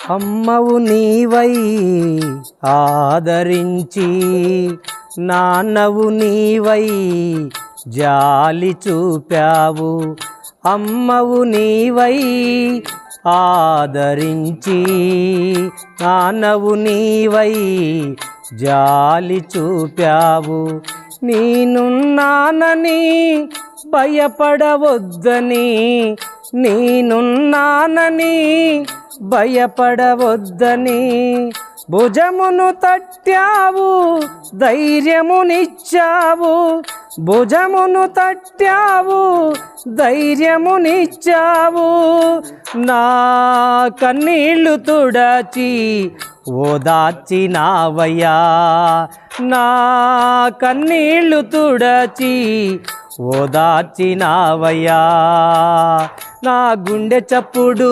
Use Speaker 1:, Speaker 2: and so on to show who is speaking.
Speaker 1: అమ్మవు నీవై ఆదరించి, నాన్నవు నీవై జాలి చూపావు. అమ్మవు నీవై ఆదరించి, నాన్నవు నీవై జాలి చూపావు. నేనున్నానని భయపడవద్దని, నేనున్నానని భయపడవద్దని భుజమును తట్టావు, ధైర్యమునిచ్చావు. భుజమును తట్టావు, ధైర్యమునిచ్చావు. నా కన్నీళ్లు తుడచి ఓదార్చినావయ్యా, నా కన్నీళ్లు తుడచి ఓదార్చినావయ్యా. నా గుండె చప్పుడు